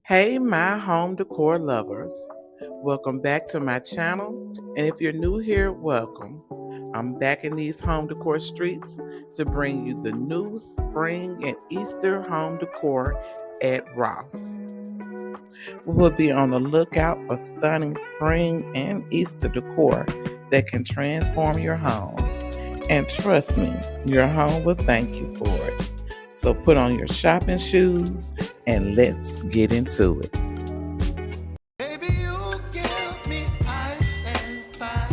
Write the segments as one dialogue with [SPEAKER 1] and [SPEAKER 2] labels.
[SPEAKER 1] Hey, my home decor lovers. Welcome back to my channel. And if you're new here, welcome. I'm back in these home decor streets to bring you the new spring and Easter home decor at Ross. We will be on the lookout for stunning spring and Easter decor that can transform your home. And trust me, your home will thank you for it. So put on your shopping shoes and let's get into it.
[SPEAKER 2] Baby, you give me ice and fire.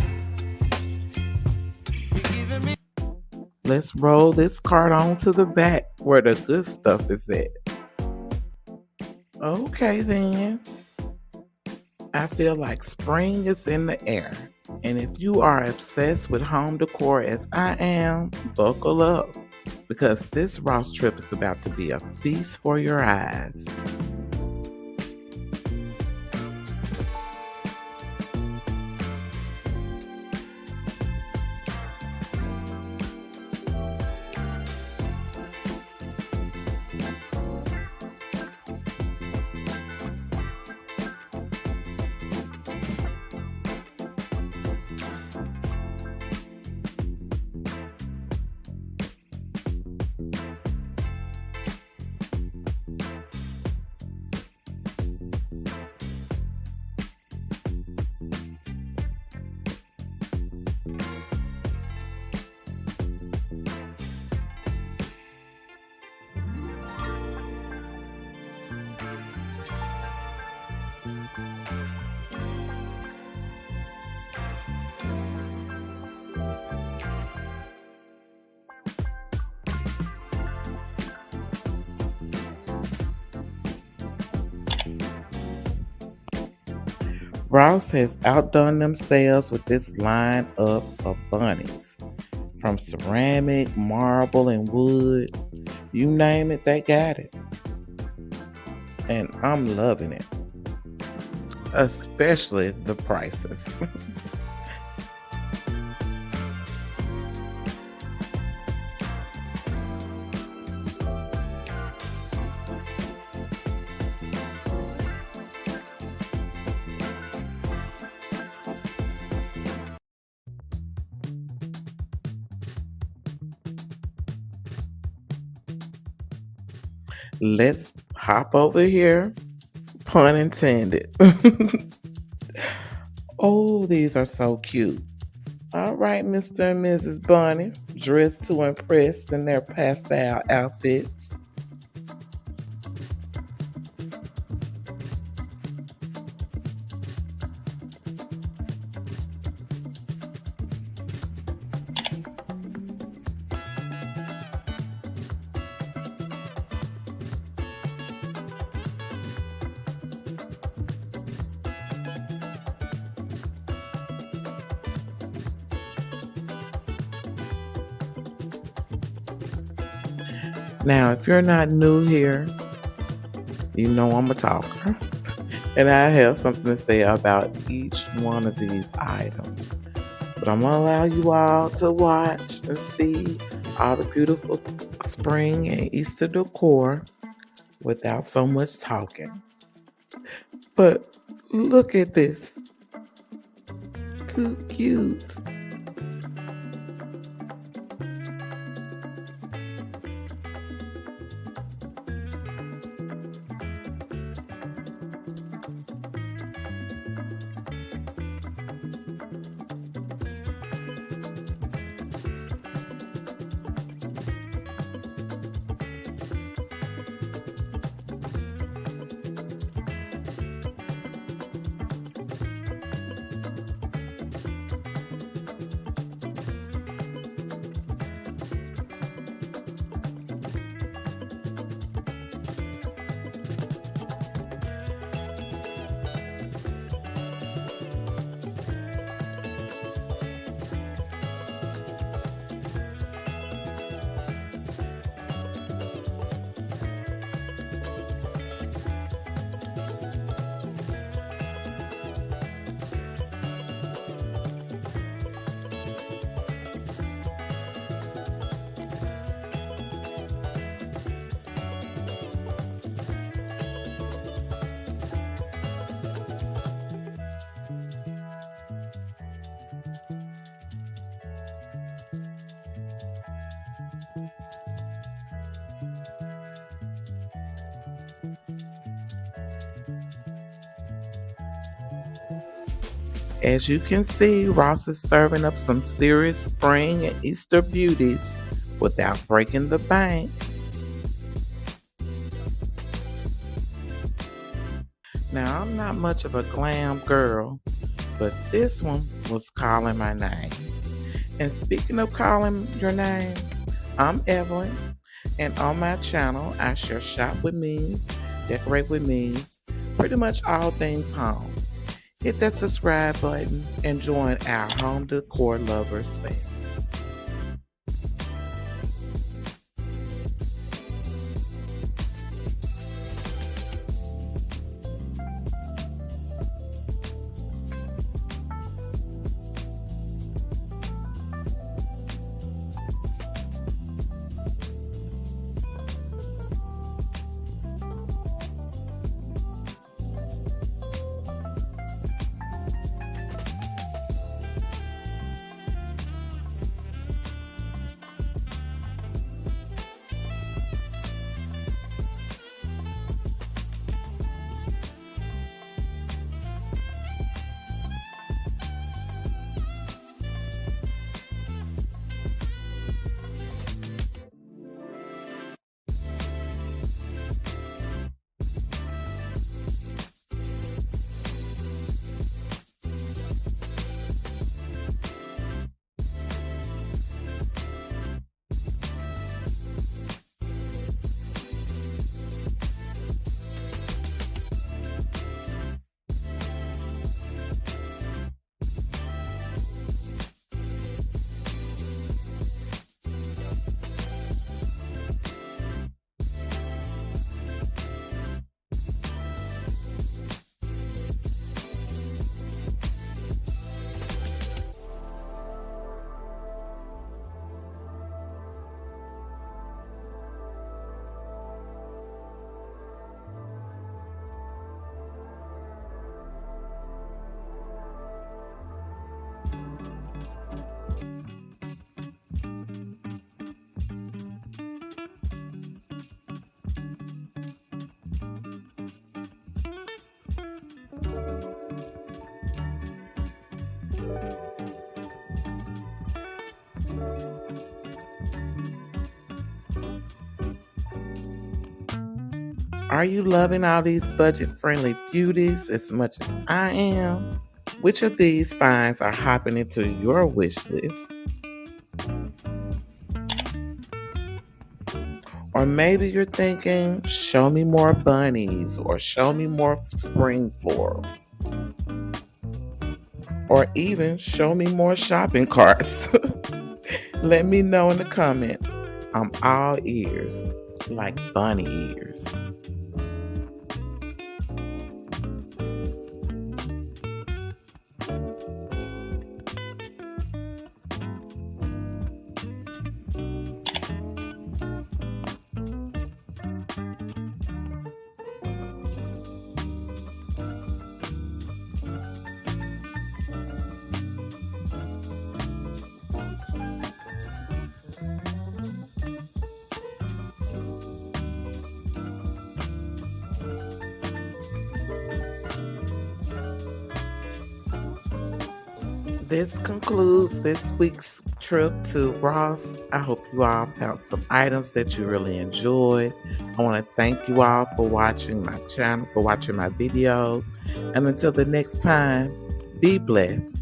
[SPEAKER 2] You giving me.
[SPEAKER 1] Let's roll this cart on to the back where the good stuff is at. Okay, then. I feel like spring is in the air. And if you are obsessed with home decor as I am, buckle up because this Ross trip is about to be a feast for your eyes. Ross has outdone themselves with this lineup of bunnies. From ceramic, marble, and wood, you name it, they got it. And I'm loving it, especially the prices. Let's hop over here, pun intended. Oh, these are so cute. All right, Mr. and Mrs. Bunny, dressed to impress in their pastel outfits. Now, if you're not new here, you know I'm a talker. And I have something to say about each one of these items. But I'm going to allow you all to watch and see all the beautiful spring and Easter decor without so much talking. But look at this. Too cute. As you can see, Ross is serving up some serious spring and Easter beauties without breaking the bank. Now, I'm not much of a glam girl, but this one was calling my name. And speaking of calling your name, I'm Evelyn, and on my channel, I share shop with me's, decorate with me's, pretty much all things home. Hit that subscribe button and join our home decor lovers family. Are you loving all these budget-friendly beauties as much as I am? Which of these finds are hopping into your wish list? Or maybe you're thinking, show me more bunnies or show me more spring florals. Or even show me more shopping carts. Let me know in the comments. I'm all ears, like bunny ears. This concludes this week's trip to Ross. I hope you all found some items that you really enjoyed. I want to thank you all for watching my channel, for watching my videos. And until the next time, be blessed.